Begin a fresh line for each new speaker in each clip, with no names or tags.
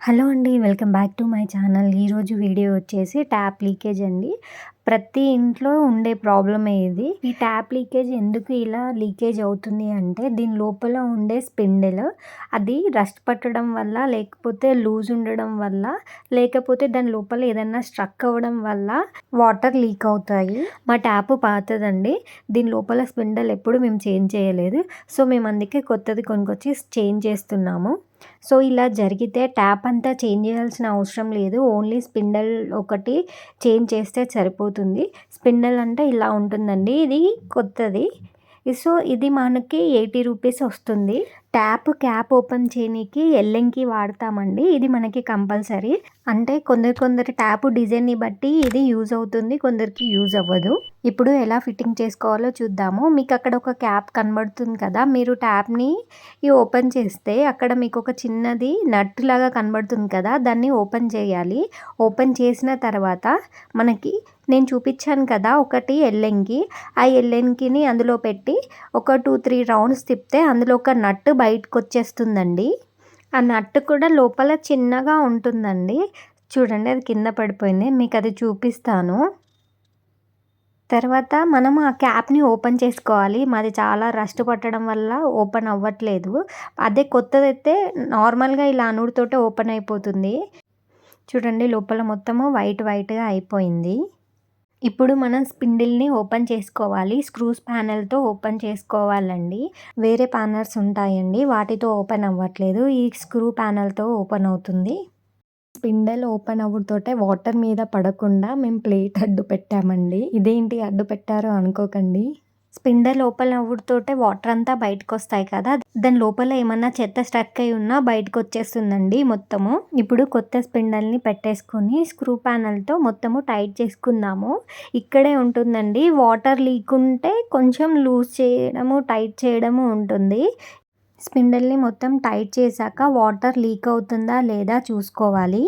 Hello అండి. Welcome back to my channel. ఈరోజు video వచ్చేసి ట్యాప్ లీకేజ్ అండి. ప్రతి ఇంట్లో ఉండే ప్రాబ్లమే ఇది. ఈ ట్యాప్ లీకేజ్ ఎందుకు ఇలా లీకేజ్ అవుతుంది అంటే దీని లోపల ఉండే స్పిండిల్ అది రస్ట్ పట్టడం వల్ల, లేకపోతే లూజ్ ఉండడం వల్ల, లేకపోతే దాని లోపల ఏదన్నా స్ట్రక్ అవ్వడం వల్ల వాటర్ లీక్ అవుతాయి. మా ట్యాప్ పాతదండి. దీని లోపల స్పిండిల్ ఎప్పుడు మేము చేంజ్ చేయలేదు. సో మేము అందుకే కొత్తది కొనుక్కొచ్చి చేంజ్ చేస్తున్నాము. సో ఇలా జరిగితే ట్యాప్ అంతా చేంజ్ చేయాల్సిన అవసరం లేదు. ఓన్లీ స్పిండిల్ ఒకటి చేంజ్ చేస్తే సరిపోతుంది. స్పిండిల్ అంటే ఇలా ఉంటుందండి. ఇది కొత్తది. సో ఇది మనకి 80 రూపీస్ వస్తుంది. ట్యాప్ క్యాప్ ఓపెన్ చేయనీకి ఎల్ఎంకి వాడతామండి. ఇది మనకి కంపల్సరీ. అంటే కొందరి ట్యాప్ డిజైన్ని బట్టి ఇది యూజ్ అవుతుంది, కొందరికి యూజ్ అవ్వదు. ఇప్పుడు ఎలా ఫిట్టింగ్ చేసుకోవాలో చూద్దాము. మీకు అక్కడ ఒక క్యాప్ కనబడుతుంది కదా, మీరు ట్యాప్ని ఓపెన్ చేస్తే అక్కడ మీకు ఒక చిన్నది నట్ లాగా కనబడుతుంది కదా, దాన్ని ఓపెన్ చేయాలి. ఓపెన్ చేసిన తర్వాత మనకి నేను చూపించాను కదా ఒకటి ఎల్ఎంకి, ఆ ఎల్ఎంకిని అందులో పెట్టి ఒక 2-3 రౌండ్స్ తిప్పితే అందులో ఒక నట్ బయటకు వచ్చేస్తుందండి. ఆ నట్ కూడా లోపల చిన్నగా ఉంటుందండి. చూడండి, అది కింద పడిపోయింది. మీకు అది చూపిస్తాను. తర్వాత మనం ఆ క్యాప్ని ఓపెన్ చేసుకోవాలి. మాది చాలా రస్ట్ పట్టడం వల్ల ఓపెన్ అవ్వట్లేదు. అదే కొత్తదైతే నార్మల్గా ఇలా అనుడితోటే ఓపెన్ అయిపోతుంది. చూడండి, లోపల మొత్తము వైట్గా అయిపోయింది. ఇప్పుడు మనం స్పిండిల్ని ఓపెన్ చేసుకోవాలి. స్క్రూస్ ప్యానెల్తో ఓపెన్ చేసుకోవాలండి. వేరే ప్యానర్స్ ఉంటాయండి, వాటితో ఓపెన్ అవ్వట్లేదు. ఈ స్క్రూ ప్యానెల్తో ఓపెన్ అవుతుంది. స్పిండిల్ ఓపెన్ అవ్వడంతోటే వాటర్ మీద పడకుండా మేము ప్లేట్ అడ్డు పెట్టామండి. ఇదేంటి అడ్డు పెట్టారో అనుకోకండి. స్పిండిల్ ఓపెన్ అవ్వడంతోటే వాటర్ అంతా బయటకు వస్తాయి కదా, దాని లోపల ఏమన్నా చెత్త స్టక్ అయి ఉన్నా బయటకు వచ్చేస్తుందండి మొత్తము. ఇప్పుడు కొత్త స్పిండిల్ని పెట్టేసుకొని స్క్రూ ప్యానెల్తో మొత్తము టైట్ చేసుకుందాము. ఇక్కడే ఉంటుందండి, వాటర్ లీక్ ఉంటే కొంచెం లూజ్ చేయడము, టైట్ చేయడము ఉంటుంది. స్పిండిల్ని మొత్తం టైట్ చేశాక వాటర్ లీక్ అవుతుందా లేదా చూసుకోవాలి.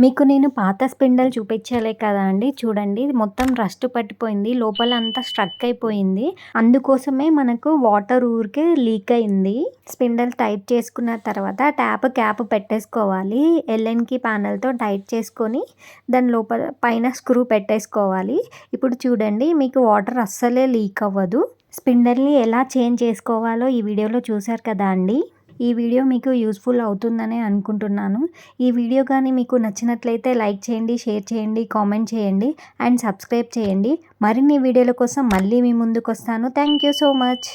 మీకు నేను పాత స్పిండిల్ చూపించలే కదా అండి, చూడండి ఇది మొత్తం రస్ట్ పట్టిపోయింది, లోపల అంతా స్ట్రక్ అయిపోయింది. అందుకోసమే మనకు వాటర్ ఊరికే లీక్ అయింది. స్పిండిల్ టైట్ చేసుకున్న తర్వాత ట్యాప్ క్యాప్ పెట్టేసుకోవాలి. ఎల్ఎన్కి ప్యానెల్తో టైట్ చేసుకొని దాని లోపల పైన స్క్రూ పెట్టేసుకోవాలి. ఇప్పుడు చూడండి, మీకు వాటర్ అస్సలే లీక్ అవ్వదు. స్పిండిల్ని ఎలా చేంజ్ చేసుకోవాలో ఈ వీడియోలో చూశారు కదా అండి. ఈ వీడియో మీకు యూస్ఫుల్ అవుతుందనే అనుకుంటున్నాను. ఈ వీడియో కానీ మీకు నచ్చినట్లయితే లైక్ చేయండి, షేర్ చేయండి, కామెంట్ చేయండి అండ్ సబ్స్క్రైబ్ చేయండి. మరిన్ని వీడియోల కోసం మళ్ళీ మీ ముందుకు వస్తాను. Thank you so much.